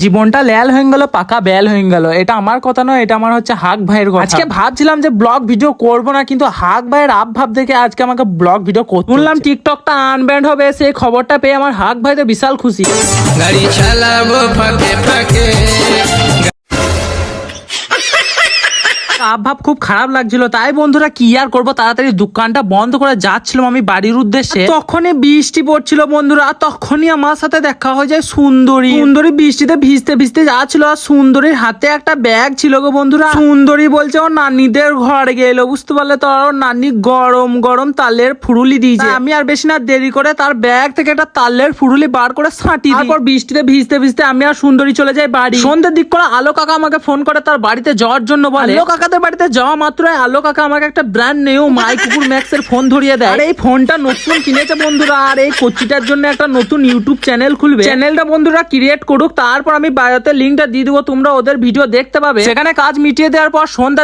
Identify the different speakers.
Speaker 1: জীবনটা ল্যাল হয়ে গেল, পাকা ব্যাল হয়ে গেল। এটা আমার কথা নয়, এটা আমার হচ্ছে হাক ভাইয়ের কথা। আজকে ভাবছিলাম যে ব্লগ ভিডিও করব না, কিন্তু হাক ভাইয়ের ভাব দেখে আজকে আমাকে ব্লগ ভিডিও করতে শুনলাম টিকটকটা আনব্যান্ড হবে। সেই খবরটা পেয়ে আমার হাক ভাই তো বিশাল খুশি।
Speaker 2: গাড়ি চালাবো ফাঁকে ফাঁকে।
Speaker 1: ভাব খুব খারাপ লাগছিল, তাই বন্ধুরা কি আর করবো, তাড়াতাড়ি দোকানটা বন্ধ করে যাচ্ছিলাম আমি বাড়ির উদ্দেশ্যে। তখনই বৃষ্টি পড়ছিল বন্ধুরা, তখনই আমার সাথে দেখা হয়ে যায় সুন্দরী। সুন্দরী বৃষ্টিতে ভিজতে ভিজতে যাচ্ছিল, আর সুন্দরীর হাতে একটা ব্যাগ ছিল গো বন্ধুরা। সুন্দরী বলছে ওর নানিদের ঘরে গেল, বুঝতে পারলে তো, ওর নানি গরম গরম তালের ফুরুলি দিয়েছে। আমি আর বেশি না দেরি করে তার ব্যাগ থেকে একটা তালের ফুরুলি বার করে ছাঁটি। তারপর বৃষ্টিতে ভিজতে ভিজতে আমি আর সুন্দরী চলে যাই বাড়ি। সন্ধ্যের দিক করে আলো কাকা আমাকে ফোন করে তার বাড়িতে যাওয়ার জন্য বলে। আলো কাকাদের বাড়িতে যাওয়া মাত্র আলো কাকা আমাকে একটা ব্র্যান্ড নিউ মাই কুকুর ম্যাক্স এর ফোন ধরিয়ে দেয়। আর এই ফোনটা নতুন কিনেছে বন্ধুরা, আর এই কোচিটার জন্য একটা নতুন ইউটিউব চ্যানেল খুলবে। চ্যানেলটা বন্ধুরা ক্রিয়েট করুক, তারপর আমি বায়োতে লিঙ্কটা দিয়ে দেবো, তোমরা ওদের ভিডিও দেখতে পাবে। সেখানে কাজ মিটিয়ে দেওয়ার পর সন্ধ্যা